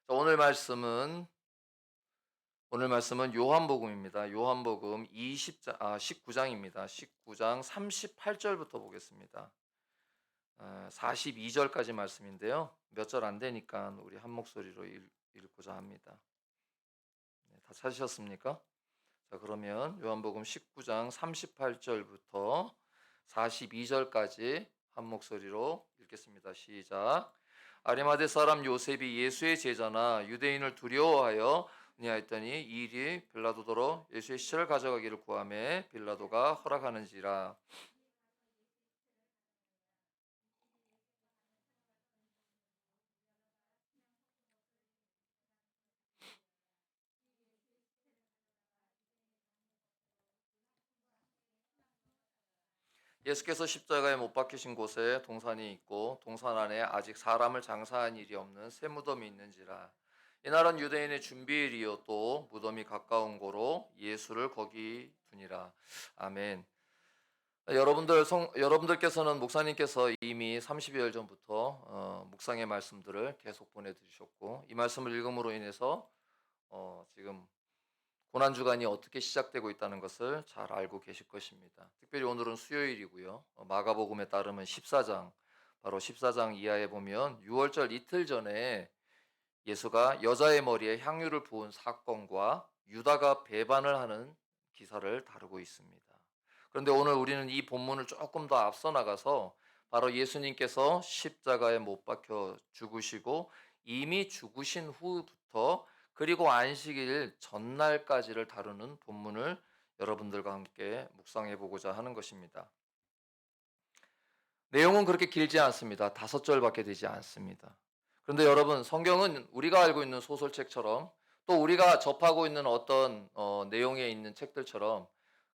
자, 오늘 말씀은 요한복음입니다. 요한복음 19장입니다. 19장 38절부터 보겠습니다. 42절까지 말씀인데요. 몇 절 안 되니까 우리 한 목소리로 읽고자 합니다. 네, 다 찾으셨습니까? 자, 그러면 요한복음 19장 38절부터 42절까지 한 목소리로 읽겠습니다. 시작. 아리마대 사람 요셉이 예수의 제자나 유대인을 두려워하여 하였더니 이 일이 빌라도더러 예수의 시체를 가져가기를 구하매 빌라도가 허락하는지라. 예수께서 십자가에 못 박히신 곳에 동산이 있고 동산 안에 아직 사람을 장사한 일이 없는 새 무덤이 있는지라. 이날은 유대인의 준비일이요 또 무덤이 가까운 고로 예수를 거기 두니라. 아멘. 여러분들께서는 목사님께서 이미 30여일 전부터 묵상의 말씀들을 계속 보내드리셨고, 이 말씀을 읽음으로 인해서 지금 고난주간이 어떻게 시작되고 있다는 것을 잘 알고 계실 것입니다. 특별히 오늘은 수요일이고요. 마가복음에 따르면 14장, 바로 14장 이하에 보면 6월절 이틀 전에 예수가 여자의 머리에 향유를 부은 사건과 유다가 배반을 하는 기사를 다루고 있습니다. 그런데 오늘 우리는 이 본문을 조금 더 앞서 나가서 바로 예수님께서 십자가에 못 박혀 죽으시고 이미 죽으신 후부터 그리고 안식일 전날까지를 다루는 본문을 여러분들과 함께 묵상해 보고자 하는 것입니다. 내용은 그렇게 길지 않습니다. 5절밖에 되지 않습니다. 그런데 여러분, 성경은 우리가 알고 있는 소설책처럼 또 우리가 접하고 있는 어떤 내용에 있는 책들처럼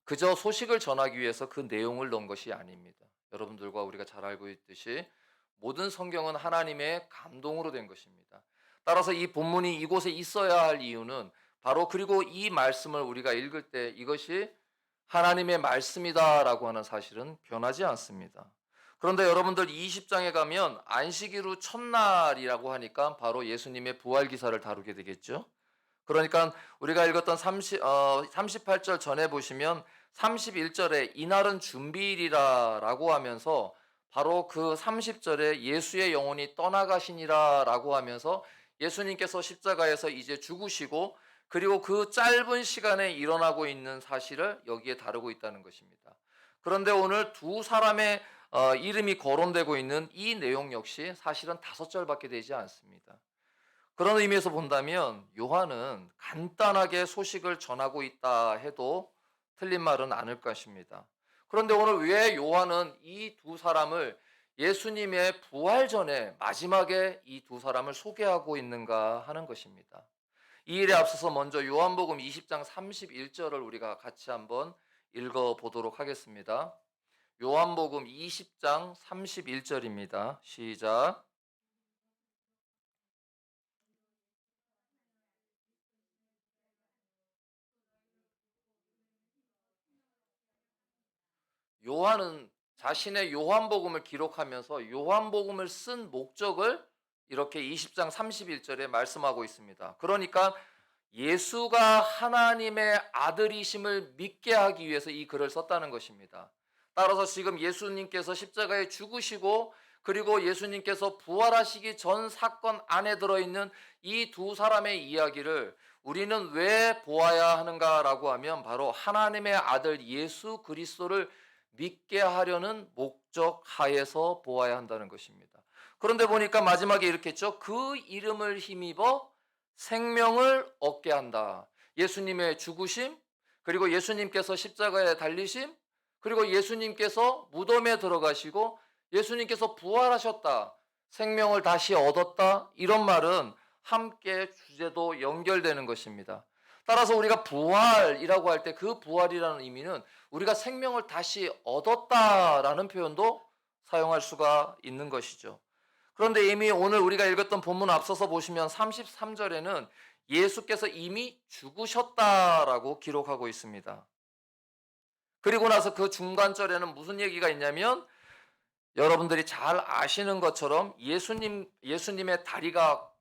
그저 소식을 전하기 위해서 그 내용을 넣은 것이 아닙니다. 여러분들과 우리가 잘 알고 있듯이 모든 성경은 하나님의 감동으로 된 것입니다. 따라서 이 본문이 이곳에 있어야 할 이유는 바로 그리고 이 말씀을 우리가 읽을 때 이것이 하나님의 말씀이다라고 하는 사실은 변하지 않습니다. 그런데 여러분들 20장에 가면 안식일 후 첫날이라고 하니까 바로 예수님의 부활 기사를 다루게 되겠죠. 그러니까 우리가 읽었던 38절 전에 보시면 31절에 이날은 준비일이라라고 하면서 바로 그 30절에 예수의 영혼이 떠나가시니라라고 하면서 예수님께서 십자가에서 이제 죽으시고 그리고 그 짧은 시간에 일어나고 있는 사실을 여기에 다루고 있다는 것입니다. 그런데 오늘 두 사람의 이름이 거론되고 있는 이 내용 역시 사실은 5절밖에 되지 않습니다. 그런 의미에서 본다면 요한은 간단하게 소식을 전하고 있다 해도 틀린 말은 아닐 것입니다. 그런데 오늘 왜 요한은 이 두 사람을 예수님의 부활 전에 마지막에 이 두 사람을 소개하고 있는가 하는 것입니다. 이 일에 앞서서 먼저 요한복음 20장 31절을 우리가 같이 한번 읽어보도록 하겠습니다. 요한복음 20장 31절입니다. 시작. 요한은 자신의 요한복음을 기록하면서 요한복음을 쓴 목적을 이렇게 20장 31절에 말씀하고 있습니다. 그러니까 예수가 하나님의 아들이심을 믿게 하기 위해서 이 글을 썼다는 것입니다. 따라서 지금 예수님께서 십자가에 죽으시고 그리고 예수님께서 부활하시기 전 사건 안에 들어있는 이 두 사람의 이야기를 우리는 왜 보아야 하는가라고 하면 바로 하나님의 아들 예수 그리스도를 믿게 하려는 목적 하에서 보아야 한다는 것입니다. 그런데 보니까 마지막에 이렇게 했죠. 그 이름을 힘입어 생명을 얻게 한다. 예수님의 죽으심, 그리고 예수님께서 십자가에 달리심, 그리고 예수님께서 무덤에 들어가시고 예수님께서 부활하셨다. 생명을 다시 얻었다. 이런 말은 함께 주제도 연결되는 것입니다. 따라서 우리가 부활이라고 할 때 그 부활이라는 의미는 우리가 생명을 다시 얻었다라는 표현도 사용할 수가 있는 것이죠. 그런데 이미 오늘 우리가 읽었던 본문 앞서서 보시면 33절에는 예수께서 이미 죽으셨다라고 기록하고 있습니다. 그리고 나서 그 중간절에는 무슨 얘기가 있냐면 여러분들이 잘 아시는 것처럼 예수님의 다리가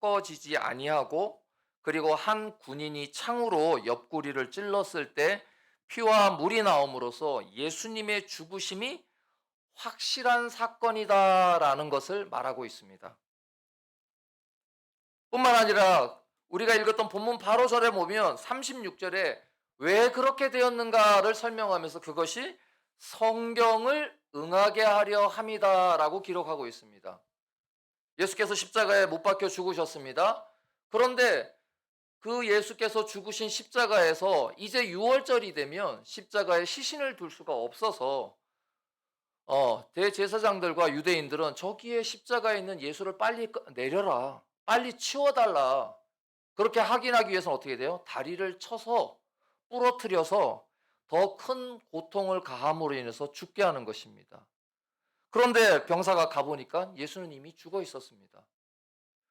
섞어지지 아니하고 그리고 한 군인이 창으로 옆구리를 찔렀을 때 피와 물이 나옴으로써 예수님의 죽으심이 확실한 사건이다라는 것을 말하고 있습니다. 뿐만 아니라 우리가 읽었던 본문 바로 절에 보면 36절에 왜 그렇게 되었는가를 설명하면서 그것이 성경을 응하게 하려 함이다라고 기록하고 있습니다. 예수께서 십자가에 못 박혀 죽으셨습니다. 그런데 그 예수께서 죽으신 십자가에서 이제 6월절이 되면 십자가에 시신을 둘 수가 없어서 대제사장들과 유대인들은 저기에 십자가에 있는 예수를 빨리 내려라, 빨리 치워달라, 그렇게 확인하기 위해서는 어떻게 돼요? 다리를 쳐서 부러뜨려서 더 큰 고통을 가함으로 인해서 죽게 하는 것입니다. 그런데 병사가 가보니까 예수는 이미 죽어 있었습니다.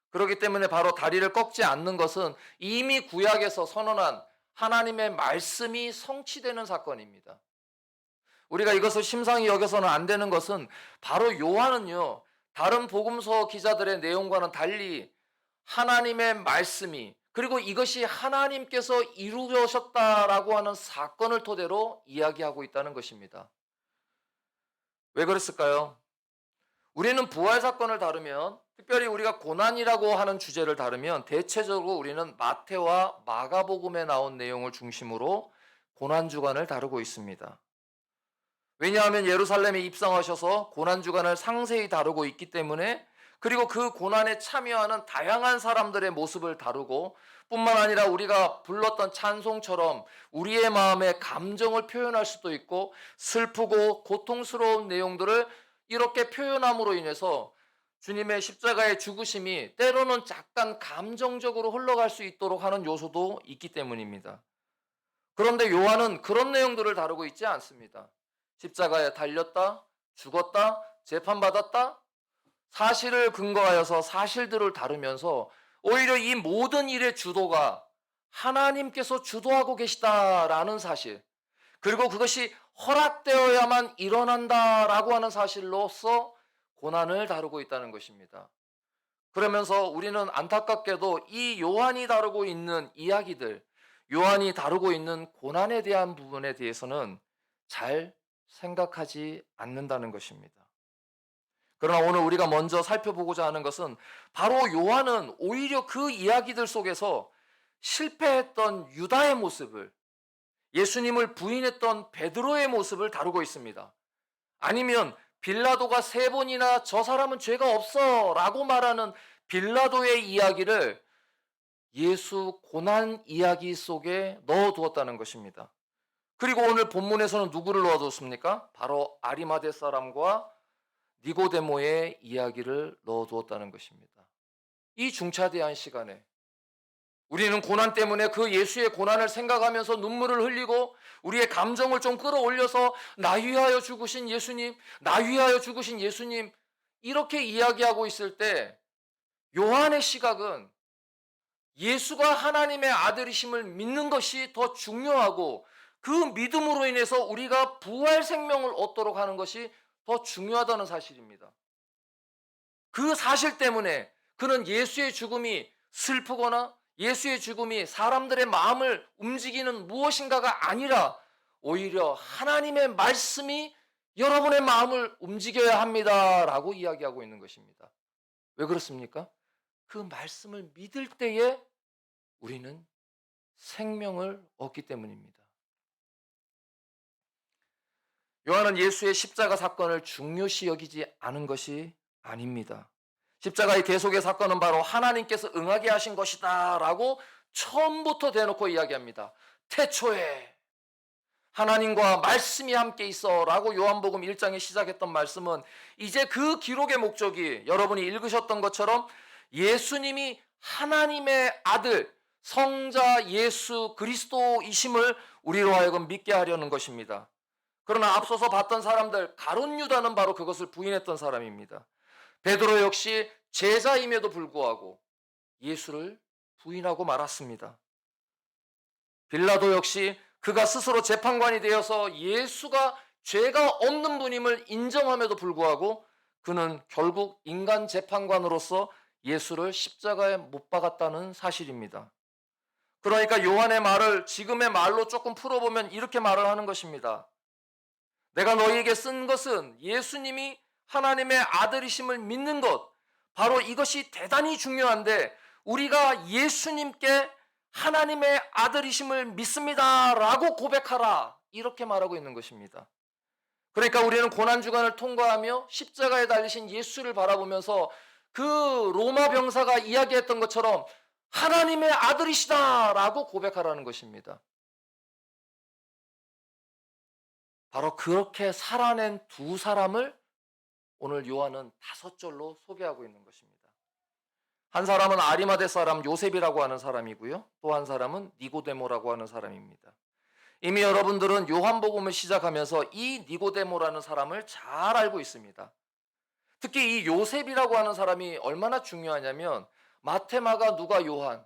그렇기 때문에 바로 다리를 꺾지 않는 것은 이미 구약에서 선언한 하나님의 말씀이 성취되는 사건입니다. 우리가 이것을 심상히 여겨서는 안 되는 것은 바로 요한은요, 다른 복음서 기자들의 내용과는 달리 하나님의 말씀이, 그리고 이것이 하나님께서 이루셨다라고 하는 사건을 토대로 이야기하고 있다는 것입니다. 왜 그랬을까요? 우리는 부활 사건을 다루면, 특별히 우리가 고난이라고 하는 주제를 다루면 대체적으로 우리는 마태와 마가복음에 나온 내용을 중심으로 고난 주간을 다루고 있습니다. 왜냐하면 예루살렘에 입성하셔서 고난 주간을 상세히 다루고 있기 때문에, 그리고 그 고난에 참여하는 다양한 사람들의 모습을 다루고, 뿐만 아니라 우리가 불렀던 찬송처럼 우리의 마음의 감정을 표현할 수도 있고 슬프고 고통스러운 내용들을 이렇게 표현함으로 인해서 주님의 십자가의 죽으심이 때로는 약간 감정적으로 흘러갈 수 있도록 하는 요소도 있기 때문입니다. 그런데 요한은 그런 내용들을 다루고 있지 않습니다. 십자가에 달렸다, 죽었다, 재판받았다, 사실을 근거하여서 사실들을 다루면서 오히려 이 모든 일의 주도가 하나님께서 주도하고 계시다라는 사실, 그리고 그것이 허락되어야만 일어난다라고 하는 사실로서 고난을 다루고 있다는 것입니다. 그러면서 우리는 안타깝게도 이 요한이 다루고 있는 이야기들, 요한이 다루고 있는 고난에 대한 부분에 대해서는 잘 생각하지 않는다는 것입니다. 그러나 오늘 우리가 먼저 살펴보고자 하는 것은 바로 요한은 오히려 그 이야기들 속에서 실패했던 유다의 모습을, 예수님을 부인했던 베드로의 모습을 다루고 있습니다. 아니면 빌라도가 3번이나 저 사람은 죄가 없어 라고 말하는 빌라도의 이야기를 예수 고난 이야기 속에 넣어두었다는 것입니다. 그리고 오늘 본문에서는 누구를 넣어두었습니까? 바로 아리마대 사람과 니고데모의 이야기를 넣어두었다는 것입니다. 이 중차대한 시간에 우리는 고난 때문에 그 예수의 고난을 생각하면서 눈물을 흘리고 우리의 감정을 좀 끌어올려서 나 위하여 죽으신 예수님, 나 위하여 죽으신 예수님, 이렇게 이야기하고 있을 때 요한의 시각은 예수가 하나님의 아들이심을 믿는 것이 더 중요하고 그 믿음으로 인해서 우리가 부활 생명을 얻도록 하는 것이 더 중요하다는 사실입니다. 그 사실 때문에 그는 예수의 죽음이 슬프거나 예수의 죽음이 사람들의 마음을 움직이는 무엇인가가 아니라 오히려 하나님의 말씀이 여러분의 마음을 움직여야 합니다라고 이야기하고 있는 것입니다. 왜 그렇습니까? 그 말씀을 믿을 때에 우리는 생명을 얻기 때문입니다. 요한은 예수의 십자가 사건을 중요시 여기지 않은 것이 아닙니다. 십자가의 계속의 사건은 바로 하나님께서 응하게 하신 것이다 라고 처음부터 대놓고 이야기합니다. 태초에 하나님과 말씀이 함께 있어 라고 요한복음 1장에 시작했던 말씀은 이제 그 기록의 목적이 여러분이 읽으셨던 것처럼 예수님이 하나님의 아들 성자 예수 그리스도이심을 우리로 하여금 믿게 하려는 것입니다. 그러나 앞서서 봤던 사람들, 가룟 유다는 바로 그것을 부인했던 사람입니다. 베드로 역시 제자임에도 불구하고 예수를 부인하고 말았습니다. 빌라도 역시 그가 스스로 재판관이 되어서 예수가 죄가 없는 분임을 인정함에도 불구하고 그는 결국 인간 재판관으로서 예수를 십자가에 못 박았다는 사실입니다. 그러니까 요한의 말을 지금의 말로 조금 풀어보면 이렇게 말을 하는 것입니다. 내가 너희에게 쓴 것은 예수님이 하나님의 아들이심을 믿는 것, 바로 이것이 대단히 중요한데, 우리가 예수님께 하나님의 아들이심을 믿습니다 라고 고백하라, 이렇게 말하고 있는 것입니다. 그러니까 우리는 고난주간을 통과하며 십자가에 달리신 예수를 바라보면서 그 로마 병사가 이야기했던 것처럼 하나님의 아들이시다 라고 고백하라는 것입니다. 바로 그렇게 살아낸 두 사람을 오늘 요한은 5절로 소개하고 있는 것입니다. 한 사람은 아리마대 사람 요셉이라고 하는 사람이고요. 또 한 사람은 니고데모라고 하는 사람입니다. 이미 여러분들은 요한복음을 시작하면서 이 니고데모라는 사람을 잘 알고 있습니다. 특히 이 요셉이라고 하는 사람이 얼마나 중요하냐면 마태, 마가, 누가, 요한,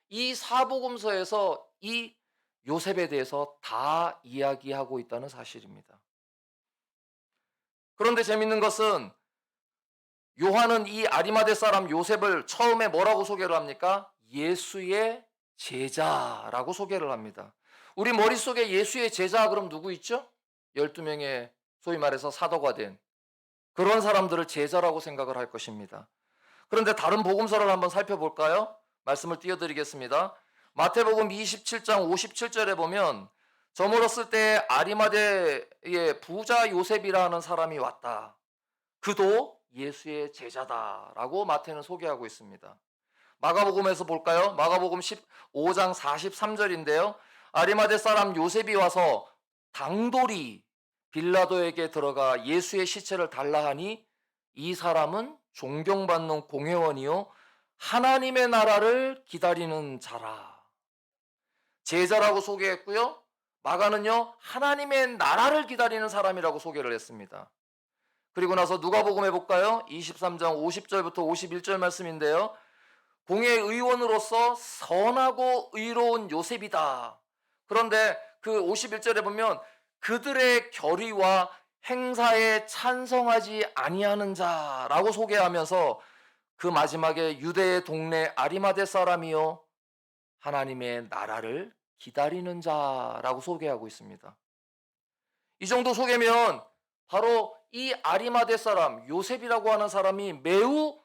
이 사복음서에서 이 요셉에 대해서 다 이야기하고 있다는 사실입니다. 그런데 재밌는 것은 요한은 이 아리마대 사람 요셉을 처음에 뭐라고 소개를 합니까? 예수의 제자라고 소개를 합니다. 우리 머릿속에 예수의 제자 그럼 누구 있죠? 12명의 소위 말해서 사도가 된 그런 사람들을 제자라고 생각을 할 것입니다. 그런데 다른 복음서를 한번 살펴볼까요? 말씀을 띄워드리겠습니다. 마태복음 27장 57절에 보면 저물었을 때 아리마대의 부자 요셉이라는 사람이 왔다. 그도 예수의 제자다라고 마태는 소개하고 있습니다. 마가복음에서 볼까요? 마가복음 15장 43절인데요. 아리마대 사람 요셉이 와서 당돌이 빌라도에게 들어가 예수의 시체를 달라 하니 이 사람은 존경받는 공회원이요 하나님의 나라를 기다리는 자라. 제자라고 소개했고요. 마가는요 하나님의 나라를 기다리는 사람이라고 소개를 했습니다. 그리고 나서 누가복음 해볼까요? 23장 50절부터 51절 말씀인데요. 공회 의원으로서 선하고 의로운 요셉이다. 그런데 그 51절에 보면 그들의 결의와 행사에 찬성하지 아니하는 자라고 소개하면서 그 마지막에 유대의 동네 아리마대 사람이요 하나님의 나라를 기다리는 자라고 소개하고 있습니다. 이 정도 소개면 바로 이 아리마대 사람 요셉이라고 하는 사람이 매우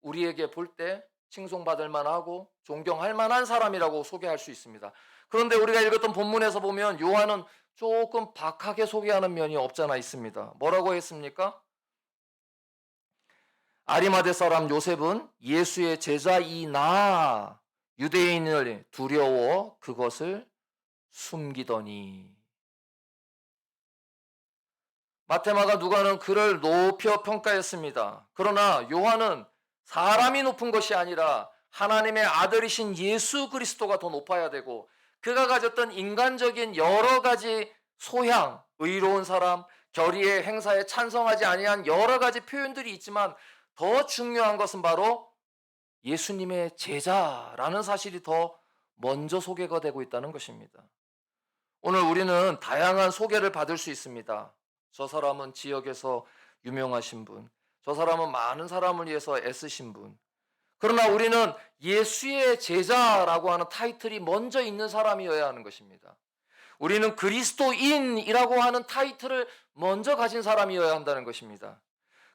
우리에게 볼 때 칭송받을 만하고 존경할 만한 사람이라고 소개할 수 있습니다. 그런데 우리가 읽었던 본문에서 보면 요한은 조금 박하게 소개하는 면이 없잖아 있습니다. 뭐라고 했습니까? 아리마대 사람 요셉은 예수의 제자이나 유대인을 두려워 그것을 숨기더니. 마테마가 누가는 그를 높여 평가했습니다. 그러나 요한은 사람이 높은 것이 아니라 하나님의 아들이신 예수 그리스도가 더 높아야 되고 그가 가졌던 인간적인 여러 가지 소양, 의로운 사람, 결의의 행사에 찬성하지 아니한 여러 가지 표현들이 있지만 더 중요한 것은 바로 예수님의 제자라는 사실이 더 먼저 소개가 되고 있다는 것입니다. 오늘 우리는 다양한 소개를 받을 수 있습니다. 저 사람은 지역에서 유명하신 분, 저 사람은 많은 사람을 위해서 애쓰신 분. 그러나 우리는 예수의 제자라고 하는 타이틀이 먼저 있는 사람이어야 하는 것입니다. 우리는 그리스도인이라고 하는 타이틀을 먼저 가진 사람이어야 한다는 것입니다.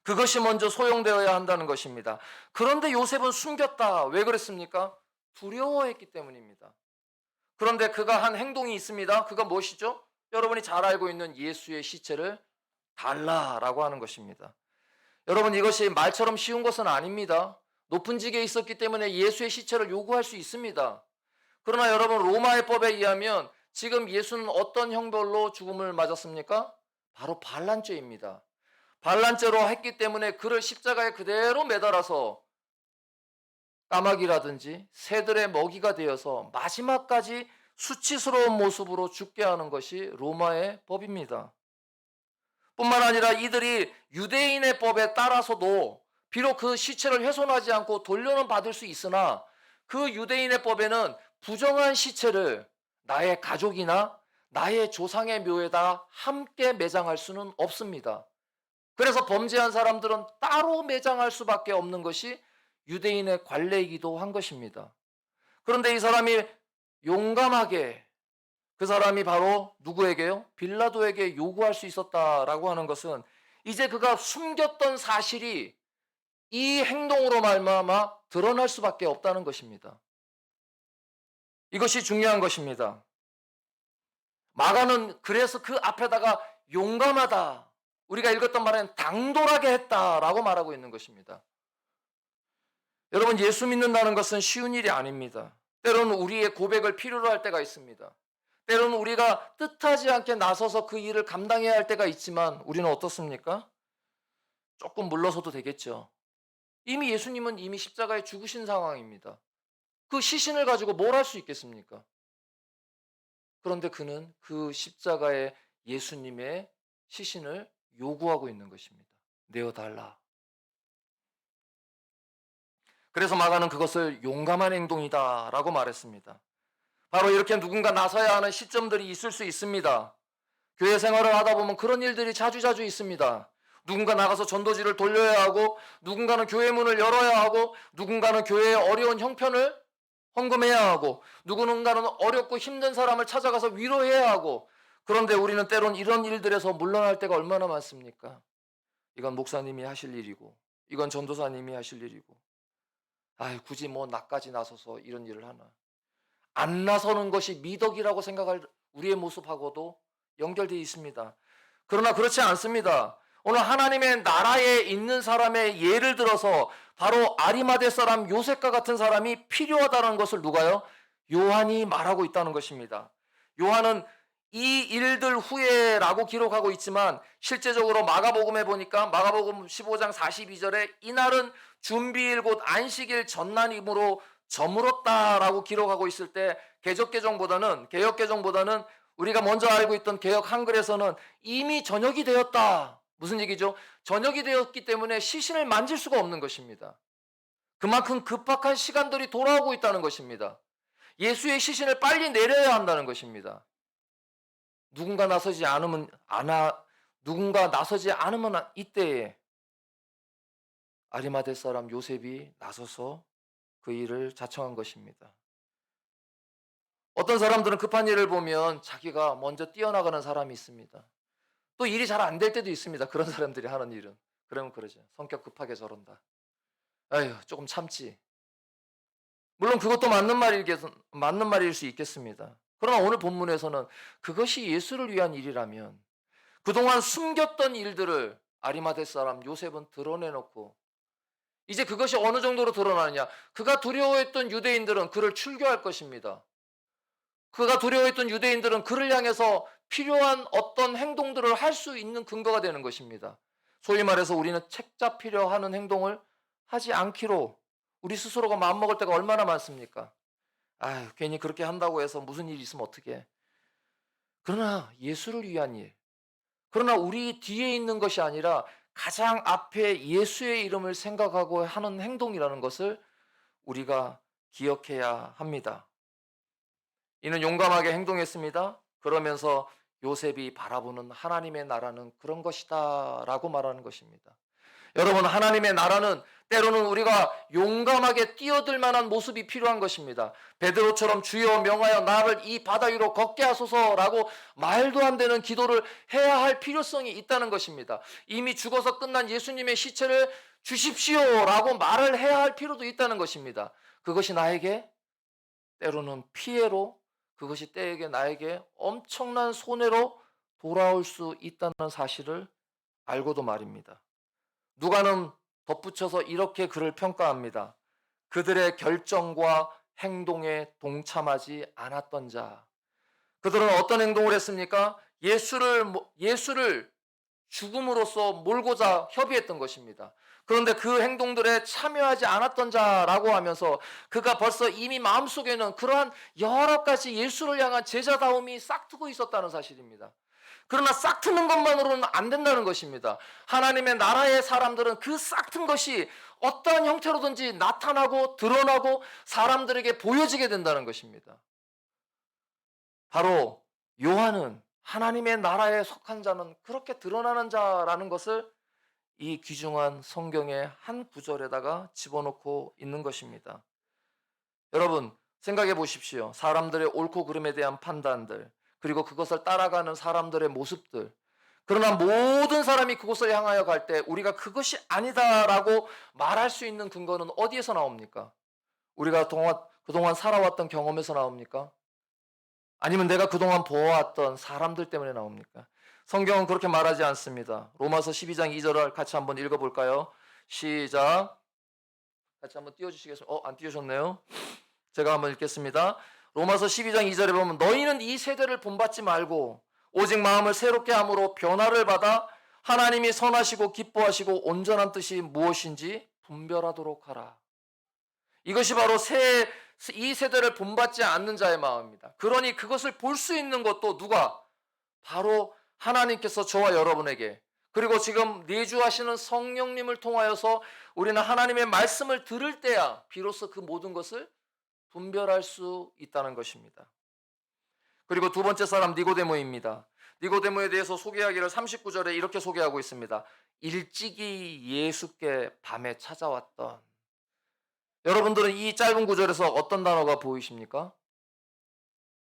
그것이 먼저 소용되어야 한다는 것입니다. 그런데 요셉은 숨겼다. 왜 그랬습니까? 두려워했기 때문입니다. 그런데 그가 한 행동이 있습니다. 그가 무엇이죠? 여러분이 잘 알고 있는 예수의 시체를 달라라고 하는 것입니다. 여러분 이것이 말처럼 쉬운 것은 아닙니다. 높은 직에 있었기 때문에 예수의 시체를 요구할 수 있습니다. 그러나 여러분 로마의 법에 의하면 지금 예수는 어떤 형벌로 죽음을 맞았습니까? 바로 반란죄입니다. 반란죄로 했기 때문에 그를 십자가에 그대로 매달아서 까마귀라든지 새들의 먹이가 되어서 마지막까지 수치스러운 모습으로 죽게 하는 것이 로마의 법입니다. 뿐만 아니라 이들이 유대인의 법에 따라서도 비록 그 시체를 훼손하지 않고 돌려는 받을 수 있으나 그 유대인의 법에는 부정한 시체를 나의 가족이나 나의 조상의 묘에다 함께 매장할 수는 없습니다. 그래서 범죄한 사람들은 따로 매장할 수밖에 없는 것이 유대인의 관례이기도 한 것입니다. 그런데 이 사람이 용감하게 그 사람이 바로 누구에게요? 빌라도에게 요구할 수 있었다라고 하는 것은 이제 그가 숨겼던 사실이 이 행동으로 말미암아 드러날 수밖에 없다는 것입니다. 이것이 중요한 것입니다. 마가는 그래서 그 앞에다가 용감하다. 우리가 읽었던 말은 당돌하게 했다라고 말하고 있는 것입니다. 여러분, 예수 믿는다는 것은 쉬운 일이 아닙니다. 때로는 우리의 고백을 필요로 할 때가 있습니다. 때로는 우리가 뜻하지 않게 나서서 그 일을 감당해야 할 때가 있지만 우리는 어떻습니까? 조금 물러서도 되겠죠. 이미 예수님은 이미 십자가에 죽으신 상황입니다. 그 시신을 가지고 뭘 할 수 있겠습니까? 그런데 그는 그 십자가에 예수님의 시신을 요구하고 있는 것입니다. 내어달라. 그래서 마가는 그것을 용감한 행동이다라고 말했습니다. 바로 이렇게 누군가 나서야 하는 시점들이 있을 수 있습니다. 교회 생활을 하다 보면 그런 일들이 자주자주 있습니다. 누군가 나가서 전도지를 돌려야 하고, 누군가는 교회 문을 열어야 하고, 누군가는 교회의 어려운 형편을 헌금해야 하고, 누군가는 어렵고 힘든 사람을 찾아가서 위로해야 하고. 그런데 우리는 때론 이런 일들에서 물러날 때가 얼마나 많습니까? 이건 목사님이 하실 일이고, 이건 전도사님이 하실 일이고, 굳이 뭐 나까지 나서서 이런 일을 하나. 안 나서는 것이 미덕이라고 생각할 우리의 모습하고도 연결되어 있습니다. 그러나 그렇지 않습니다. 오늘 하나님의 나라에 있는 사람의 예를 들어서 바로 아리마대 사람 요셉과 같은 사람이 필요하다는 것을 누가요? 요한이 말하고 있다는 것입니다. 요한은 이 일들 후에라고 기록하고 있지만 실제적으로 마가복음에 보니까 마가복음 15장 42절에 이날은 준비일 곧 안식일 전날이므로 저물었다라고 기록하고 있을 때 개역개정보다는 우리가 먼저 알고 있던 개역 한글에서는 이미 저녁이 되었다. 무슨 얘기죠? 저녁이 되었기 때문에 시신을 만질 수가 없는 것입니다. 그만큼 급박한 시간들이 돌아오고 있다는 것입니다. 예수의 시신을 빨리 내려야 한다는 것입니다. 누군가 나서지 않으면 이때에 아리마대 사람 요셉이 나서서 그 일을 자청한 것입니다. 어떤 사람들은 급한 일을 보면 자기가 먼저 뛰어나가는 사람이 있습니다. 또 일이 잘 안 될 때도 있습니다. 그런 사람들이 하는 일은. 그러면 그러죠. 성격 급하게 저런다. 조금 참지. 물론 그것도 맞는 말일 수 있겠습니다. 그러나 오늘 본문에서는 그것이 예수를 위한 일이라면 그동안 숨겼던 일들을 아리마대 사람 요셉은 드러내놓고 이제 그것이 어느 정도로 드러나느냐. 그가 두려워했던 유대인들은 그를 출교할 것입니다. 그가 두려워했던 유대인들은 그를 향해서 필요한 어떤 행동들을 할 수 있는 근거가 되는 것입니다. 소위 말해서 우리는 책 잡히려 하는 행동을 하지 않기로 우리 스스로가 마음먹을 때가 얼마나 많습니까? 괜히 그렇게 한다고 해서 무슨 일이 있으면 어떡해. 그러나 예수를 위한 일, 그러나 우리 뒤에 있는 것이 아니라 가장 앞에 예수의 이름을 생각하고 하는 행동이라는 것을 우리가 기억해야 합니다. 이는 용감하게 행동했습니다. 그러면서 요셉이 바라보는 하나님의 나라는 그런 것이다 라고 말하는 것입니다. 여러분, 하나님의 나라는 때로는 우리가 용감하게 뛰어들 만한 모습이 필요한 것입니다. 베드로처럼 주여 명하여 나를 이 바다 위로 걷게 하소서라고 말도 안 되는 기도를 해야 할 필요성이 있다는 것입니다. 이미 죽어서 끝난 예수님의 시체를 주십시오라고 말을 해야 할 필요도 있다는 것입니다. 그것이 나에게 때로는 피해로, 그것이 때에게 나에게 엄청난 손해로 돌아올 수 있다는 사실을 알고도 말입니다. 누가는 덧붙여서 이렇게 그를 평가합니다. 그들의 결정과 행동에 동참하지 않았던 자. 그들은 어떤 행동을 했습니까? 예수를 죽음으로써 몰고자 협의했던 것입니다. 그런데 그 행동들에 참여하지 않았던 자라고 하면서 그가 벌써 이미 마음속에는 그러한 여러 가지 예수를 향한 제자다움이 싹트고 있었다는 사실입니다. 그러나 싹트는 것만으로는 안 된다는 것입니다. 하나님의 나라의 사람들은 그 싹튼 것이 어떠한 형태로든지 나타나고 드러나고 사람들에게 보여지게 된다는 것입니다. 바로 요한은 하나님의 나라에 속한 자는 그렇게 드러나는 자라는 것을 이 귀중한 성경의 한 구절에다가 집어넣고 있는 것입니다. 여러분, 생각해 보십시오. 사람들의 옳고 그름에 대한 판단들, 그리고 그것을 따라가는 사람들의 모습들. 그러나 모든 사람이 그곳을 향하여 갈 때 우리가 그것이 아니다라고 말할 수 있는 근거는 어디에서 나옵니까? 우리가 그동안 살아왔던 경험에서 나옵니까? 아니면 내가 그동안 보아왔던 사람들 때문에 나옵니까? 성경은 그렇게 말하지 않습니다. 로마서 12장 2절을 같이 한번 읽어볼까요? 시작. 같이 한번 띄워주시겠습니까? 안 띄우셨네요. 제가 한번 읽겠습니다. 로마서 12장 2절에 보면 너희는 이 세대를 본받지 말고 오직 마음을 새롭게 함으로 변화를 받아 하나님이 선하시고 기뻐하시고 온전한 뜻이 무엇인지 분별하도록 하라. 이것이 바로 이 세대를 본받지 않는 자의 마음입니다. 그러니 그것을 볼 수 있는 것도 누가? 바로 하나님께서 저와 여러분에게, 그리고 지금 내주하시는 성령님을 통하여서 우리는 하나님의 말씀을 들을 때야 비로소 그 모든 것을 분별할 수 있다는 것입니다. 그리고 두 번째 사람 니고데모입니다. 니고데모에 대해서 소개하기를 39절에 이렇게 소개하고 있습니다. 일찍이 예수께 밤에 찾아왔던. 여러분들은 이 짧은 구절에서 어떤 단어가 보이십니까?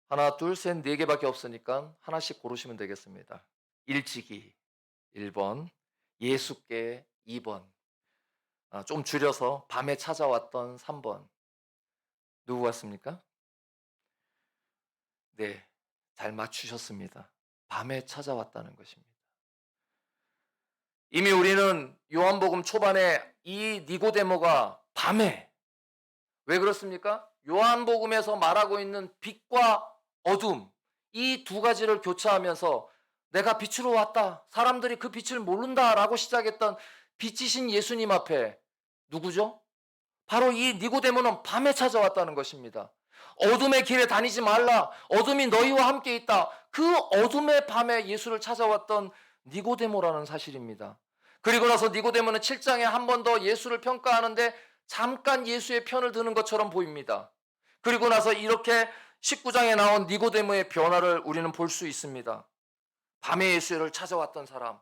하나, 둘, 셋, 네 개밖에 없으니까 하나씩 고르시면 되겠습니다. 일찍이 1번, 예수께 2번, 좀 줄여서 밤에 찾아왔던 3번. 누구 같습니까? 네, 잘 맞추셨습니다. 밤에 찾아왔다는 것입니다. 이미 우리는 요한복음 초반에 이 니고데모가 밤에, 왜 그렇습니까? 요한복음에서 말하고 있는 빛과 어둠, 이 두 가지를 교차하면서 내가 빛으로 왔다, 사람들이 그 빛을 모른다라고 시작했던 빛이신 예수님 앞에 누구죠? 바로 이 니고데모는 밤에 찾아왔다는 것입니다. 어둠의 길에 다니지 말라, 어둠이 너희와 함께 있다. 그 어둠의 밤에 예수를 찾아왔던 니고데모라는 사실입니다. 그리고 나서 니고데모는 7장에 한 번 더 예수를 평가하는데 잠깐 예수의 편을 드는 것처럼 보입니다. 그리고 나서 이렇게 19장에 나온 니고데모의 변화를 우리는 볼 수 있습니다. 밤에 예수를 찾아왔던 사람,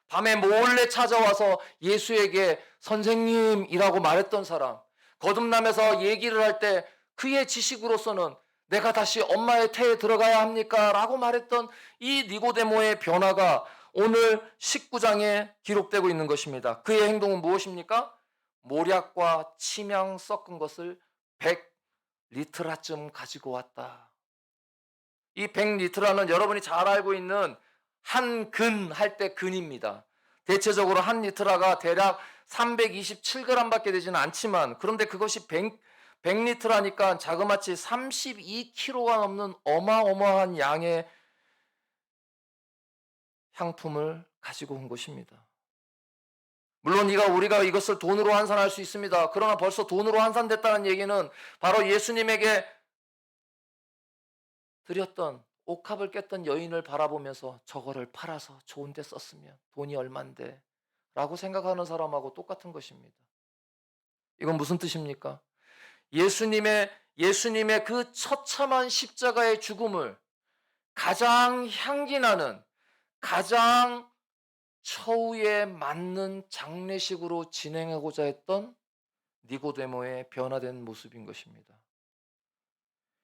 밤에 몰래 찾아와서 예수에게 선생님이라고 말했던 사람, 거듭나면서 얘기를 할 때 그의 지식으로서는 내가 다시 엄마의 태에 들어가야 합니까? 라고 말했던 이 니고데모의 변화가 오늘 19장에 기록되고 있는 것입니다. 그의 행동은 무엇입니까? 모략과 침향 섞은 것을 100리트라쯤 가지고 왔다. 이 100리트라는 여러분이 잘 알고 있는 한 근 할 때 근입니다. 대체적으로 한 리트라가 대략 327g밖에 되지는 않지만, 그런데 그것이 100리트라니까 자그마치 32kg가 넘는 어마어마한 양의 향품을 가지고 온 것입니다. 물론 우리가 이것을 돈으로 환산할 수 있습니다. 그러나 벌써 돈으로 환산됐다는 얘기는 바로 예수님에게 드렸던 옥합을 깼던 여인을 바라보면서 저거를 팔아서 좋은 데 썼으면 돈이 얼만데 라고 생각하는 사람하고 똑같은 것입니다. 이건 무슨 뜻입니까? 예수님의 그 처참한 십자가의 죽음을 가장 향기나는, 가장 처우에 맞는 장례식으로 진행하고자 했던 니고데모의 변화된 모습인 것입니다.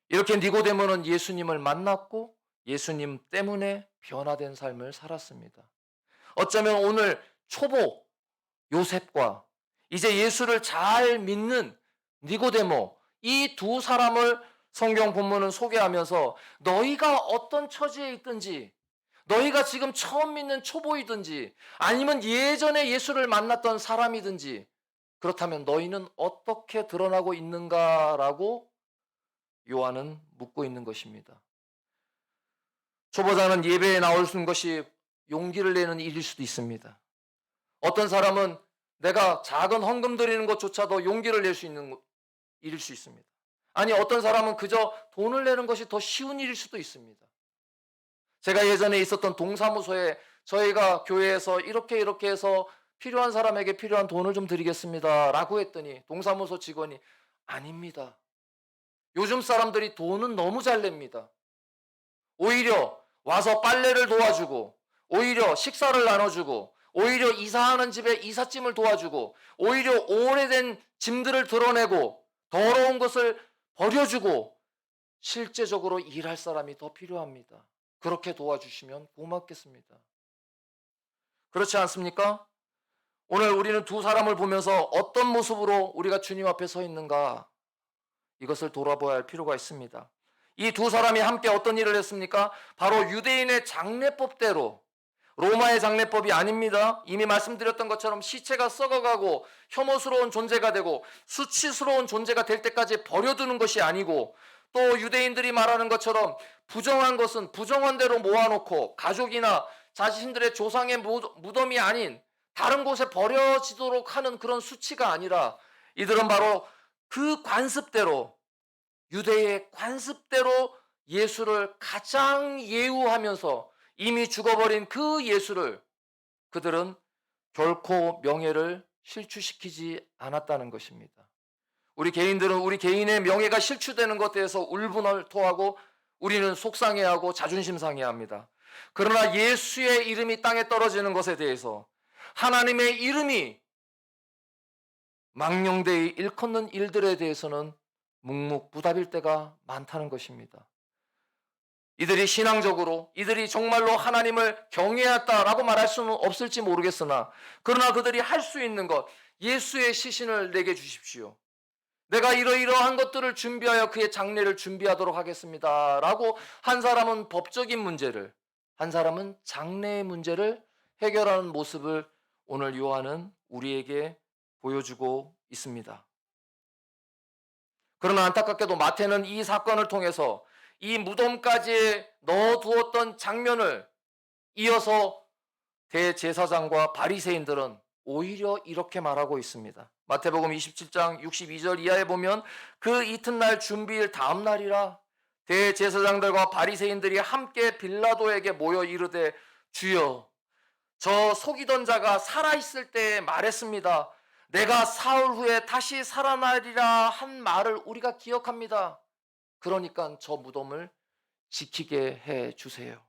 이렇게 니고데모는 예수님을 만났고 예수님 때문에 변화된 삶을 살았습니다. 어쩌면 오늘 초보 요셉과 이제 예수를 잘 믿는 니고데모, 이 두 사람을 성경 본문은 소개하면서 너희가 어떤 처지에 있든지, 너희가 지금 처음 믿는 초보이든지 아니면 예전에 예수를 만났던 사람이든지, 그렇다면 너희는 어떻게 드러나고 있는가라고 요한은 묻고 있는 것입니다. 초보자는 예배에 나오는 것이 용기를 내는 일일 수도 있습니다. 어떤 사람은 내가 작은 헌금 드리는 것조차도 용기를 낼 수 있는 일일 수 있습니다. 아니, 어떤 사람은 그저 돈을 내는 것이 더 쉬운 일일 수도 있습니다. 제가 예전에 있었던 동사무소에 저희가 교회에서 이렇게 해서 필요한 사람에게 필요한 돈을 좀 드리겠습니다 라고 했더니 동사무소 직원이 아닙니다. 요즘 사람들이 돈은 너무 잘 냅니다. 오히려 와서 빨래를 도와주고, 오히려 식사를 나눠주고, 오히려 이사하는 집에 이삿짐을 도와주고, 오히려 오래된 짐들을 드러내고, 더러운 것을 버려주고, 실제적으로 일할 사람이 더 필요합니다. 그렇게 도와주시면 고맙겠습니다. 그렇지 않습니까? 오늘 우리는 두 사람을 보면서 어떤 모습으로 우리가 주님 앞에 서 있는가, 이것을 돌아봐야 할 필요가 있습니다. 이 두 사람이 함께 어떤 일을 했습니까? 바로 유대인의 장례법대로, 로마의 장례법이 아닙니다. 이미 말씀드렸던 것처럼 시체가 썩어가고 혐오스러운 존재가 되고 수치스러운 존재가 될 때까지 버려두는 것이 아니고, 또 유대인들이 말하는 것처럼 부정한 것은 부정한 대로 모아놓고 가족이나 자신들의 조상의 무덤이 아닌 다른 곳에 버려지도록 하는 그런 수치가 아니라, 이들은 바로 그 관습대로, 유대의 관습대로 예수를 가장 예우하면서 이미 죽어버린 그 예수를 그들은 결코 명예를 실추시키지 않았다는 것입니다. 우리 개인들은 우리 개인의 명예가 실추되는 것에 대해서 울분을 토하고 우리는 속상해하고 자존심 상해합니다. 그러나 예수의 이름이 땅에 떨어지는 것에 대해서, 하나님의 이름이 망령되이 일컫는 일들에 대해서는 묵묵부답일 때가 많다는 것입니다. 이들이 신앙적으로, 이들이 정말로 하나님을 경외했다라고 말할 수는 없을지 모르겠으나, 그러나 그들이 할 수 있는 것, 예수의 시신을 내게 주십시오. 내가 이러이러한 것들을 준비하여 그의 장례를 준비하도록 하겠습니다 라고 한 사람은 법적인 문제를, 한 사람은 장래의 문제를 해결하는 모습을 오늘 요한은 우리에게 보여주고 있습니다. 그러나 안타깝게도 마태는 이 사건을 통해서 이 무덤까지 넣어두었던 장면을 이어서 대제사장과 바리새인들은 오히려 이렇게 말하고 있습니다. 마태복음 27장 62절 이하에 보면, 그 이튿날 준비일 다음 날이라 대제사장들과 바리새인들이 함께 빌라도에게 모여 이르되, 주여, 저 속이던 자가 살아있을 때 말했습니다. 내가 사흘 후에 다시 살아나리라 한 말을 우리가 기억합니다. 그러니까 저 무덤을 지키게 해 주세요.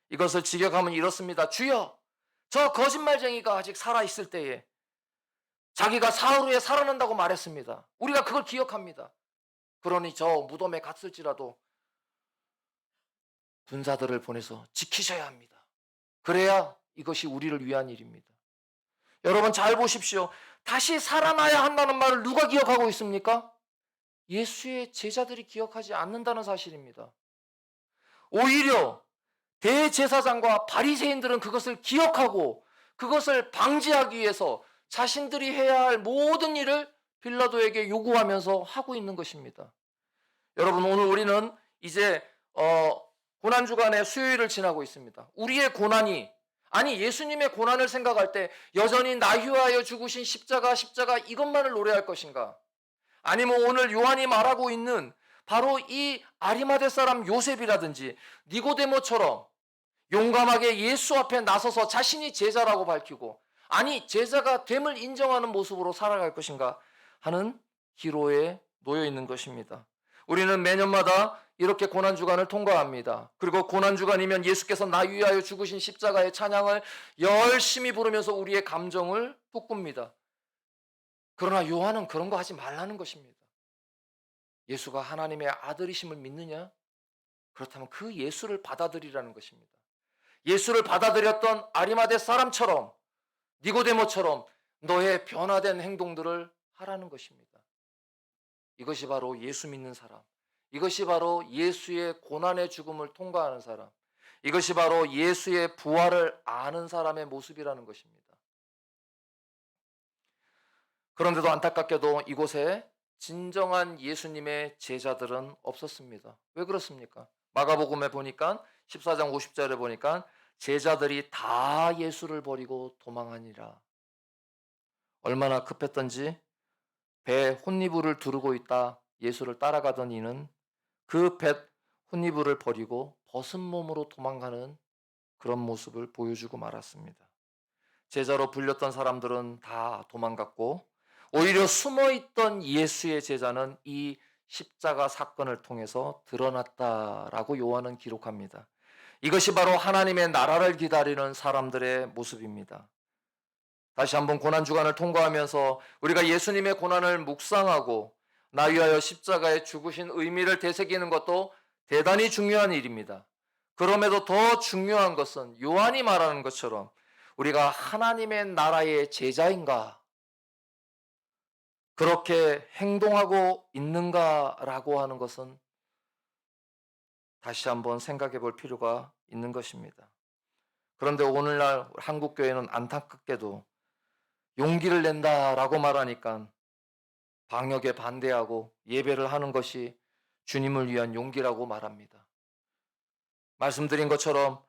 이것을 직역하면 이렇습니다. 주여, 저 거짓말쟁이가 아직 살아있을 때에 자기가 사흘 후에 살아난다고 말했습니다. 우리가 그걸 기억합니다. 그러니 저 무덤에 갔을지라도 군사들을 보내서 지키셔야 합니다. 그래야 이것이 우리를 위한 일입니다. 여러분 잘 보십시오. 다시 살아나야 한다는 말을 누가 기억하고 있습니까? 예수의 제자들이 기억하지 않는다는 사실입니다. 오히려 대제사장과 바리새인들은 그것을 기억하고 그것을 방지하기 위해서 자신들이 해야 할 모든 일을 빌라도에게 요구하면서 하고 있는 것입니다. 여러분, 오늘 우리는 이제 고난주간의 수요일을 지나고 있습니다. 우리의 고난이, 아니 예수님의 고난을 생각할 때 여전히 나 위하여 죽으신 십자가 이것만을 노래할 것인가? 아니면 오늘 요한이 말하고 있는 바로 이 아리마대 사람 요셉이라든지 니고데모처럼 용감하게 예수 앞에 나서서 자신이 제자라고 밝히고, 아니 제자가 됨을 인정하는 모습으로 살아갈 것인가 하는 기로에 놓여 있는 것입니다. 우리는 매년마다 이렇게 고난주간을 통과합니다. 그리고 고난주간이면 예수께서 나 위하여 죽으신 십자가의 찬양을 열심히 부르면서 우리의 감정을 돋굽니다. 그러나 요한은 그런 거 하지 말라는 것입니다. 예수가 하나님의 아들이심을 믿느냐? 그렇다면 그 예수를 받아들이라는 것입니다. 예수를 받아들였던 아리마대 사람처럼, 니고데모처럼 너의 변화된 행동들을 하라는 것입니다. 이것이 바로 예수 믿는 사람, 이것이 바로 예수의 고난의 죽음을 통과하는 사람, 이것이 바로 예수의 부활을 아는 사람의 모습이라는 것입니다. 그런데도 안타깝게도 이곳에 진정한 예수님의 제자들은 없었습니다. 왜 그렇습니까? 마가복음에 보니까 14장 50절에 보니까 제자들이 다 예수를 버리고 도망하니라. 얼마나 급했던지 배에 혼니부를 두르고 있다 예수를 따라가던 이는 그 배 혼니부를 버리고 벗은 몸으로 도망가는 그런 모습을 보여주고 말았습니다. 제자로 불렸던 사람들은 다 도망갔고, 오히려 숨어있던 예수의 제자는 이 십자가 사건을 통해서 드러났다라고 요한은 기록합니다. 이것이 바로 하나님의 나라를 기다리는 사람들의 모습입니다. 다시 한번 고난주간을 통과하면서 우리가 예수님의 고난을 묵상하고 나 위하여 십자가에 죽으신 의미를 되새기는 것도 대단히 중요한 일입니다. 그럼에도 더 중요한 것은 요한이 말하는 것처럼 우리가 하나님의 나라의 제자인가? 그렇게 행동하고 있는가라고 하는 것은 다시 한번 생각해 볼 필요가 있는 것입니다. 그런데 오늘날 한국교회는 안타깝게도 용기를 낸다라고 말하니까 방역에 반대하고 예배를 하는 것이 주님을 위한 용기라고 말합니다. 말씀드린 것처럼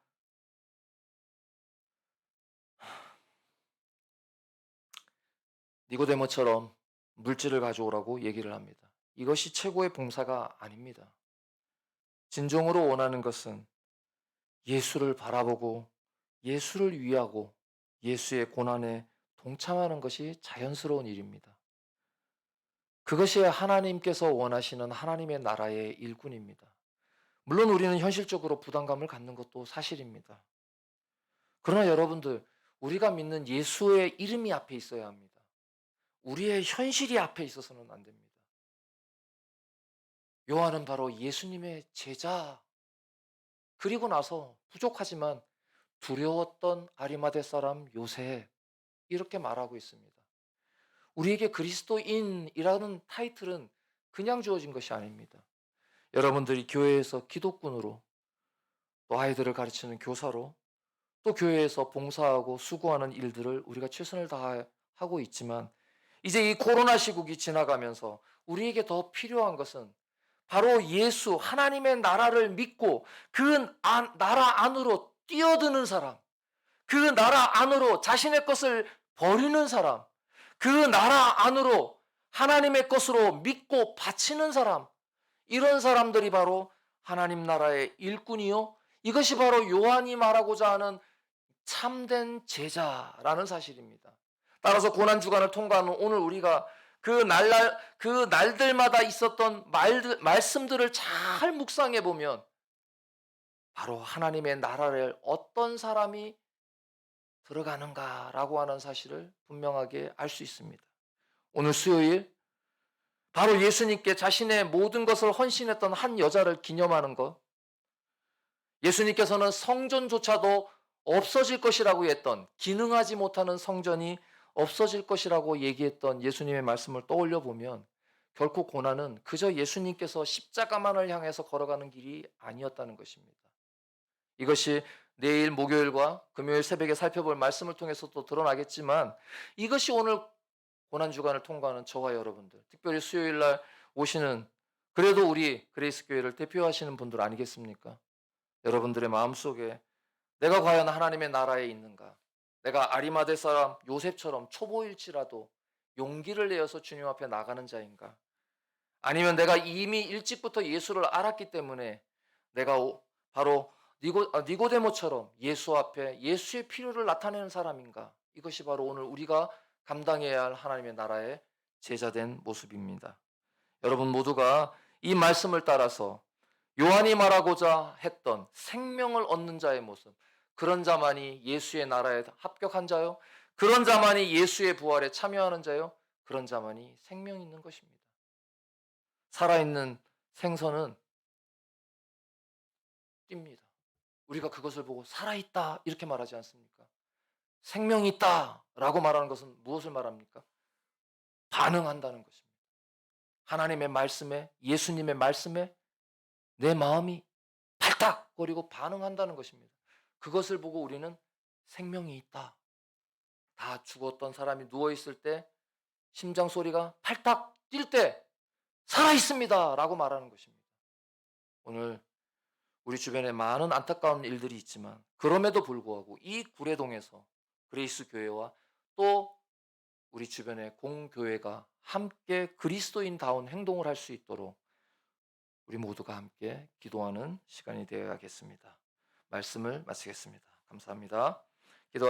니고데모처럼 물질을 가져오라고 얘기를 합니다. 이것이 최고의 봉사가 아닙니다. 진정으로 원하는 것은 예수를 바라보고 예수를 위하고 예수의 고난에 동참하는 것이 자연스러운 일입니다. 그것이 하나님께서 원하시는 하나님의 나라의 일꾼입니다. 물론 우리는 현실적으로 부담감을 갖는 것도 사실입니다. 그러나 여러분들, 우리가 믿는 예수의 이름이 앞에 있어야 합니다. 우리의 현실이 앞에 있어서는 안 됩니다. 요한은 바로 예수님의 제자, 그리고 나서 부족하지만 두려웠던 아리마대 사람 요셉, 이렇게 말하고 있습니다. 우리에게 그리스도인이라는 타이틀은 그냥 주어진 것이 아닙니다. 여러분들이 교회에서 기독군으로, 또 아이들을 가르치는 교사로, 또 교회에서 봉사하고 수고하는 일들을 우리가 최선을 다하고 있지만 이제 이 코로나 시국이 지나가면서 우리에게 더 필요한 것은 바로 예수 하나님의 나라를 믿고 그 나라 안으로 뛰어드는 사람, 그 나라 안으로 자신의 것을 버리는 사람, 그 나라 안으로 하나님의 것으로 믿고 바치는 사람, 이런 사람들이 바로 하나님 나라의 일꾼이요, 이것이 바로 요한이 말하고자 하는 참된 제자라는 사실입니다. 따라서 고난주간을 통과하는 오늘 우리가 그 날들마다 있었던 말씀들을 잘 묵상해 보면 바로 하나님의 나라를 어떤 사람이 들어가는가라고 하는 사실을 분명하게 알 수 있습니다. 오늘 수요일 바로 예수님께 자신의 모든 것을 헌신했던 한 여자를 기념하는 것, 예수님께서는 성전조차도 없어질 것이라고 했던, 기능하지 못하는 성전이 없어질 것이라고 얘기했던 예수님의 말씀을 떠올려 보면 결코 고난은 그저 예수님께서 십자가만을 향해서 걸어가는 길이 아니었다는 것입니다. 이것이 내일 목요일과 금요일 새벽에 살펴볼 말씀을 통해서도 드러나겠지만 이것이 오늘 고난주간을 통과하는 저와 여러분들, 특별히 수요일 날 오시는 그래도 우리 그레이스 교회를 대표하시는 분들 아니겠습니까? 여러분들의 마음속에 내가 과연 하나님의 나라에 있는가? 내가 아리마대 사람 요셉처럼 초보일지라도 용기를 내어서 주님 앞에 나가는 자인가? 아니면 내가 이미 일찍부터 예수를 알았기 때문에 내가 바로 니고데모처럼 예수 앞에 예수의 필요를 나타내는 사람인가? 이것이 바로 오늘 우리가 감당해야 할 하나님의 나라의 제자된 모습입니다. 여러분 모두가 이 말씀을 따라서 요한이 말하고자 했던 생명을 얻는 자의 모습, 그런 자만이 예수의 나라에 합격한 자요, 그런 자만이 예수의 부활에 참여하는 자요, 그런 자만이 생명이 있는 것입니다. 살아있는 생선은 뜁니다. 우리가 그것을 보고 살아있다 이렇게 말하지 않습니까? 생명이 있다 라고 말하는 것은 무엇을 말합니까? 반응한다는 것입니다. 하나님의 말씀에, 예수님의 말씀에 내 마음이 팔딱거리고 반응한다는 것입니다. 그것을 보고 우리는 생명이 있다. 다 죽었던 사람이 누워있을 때 심장 소리가 팔딱 뛸 때 살아있습니다 라고 말하는 것입니다. 오늘 우리 주변에 많은 안타까운 일들이 있지만 그럼에도 불구하고 이 구례동에서 그레이스 교회와 또 우리 주변의 공교회가 함께 그리스도인다운 행동을 할 수 있도록 우리 모두가 함께 기도하는 시간이 되어야겠습니다. 말씀을 마치겠습니다. 감사합니다. 기도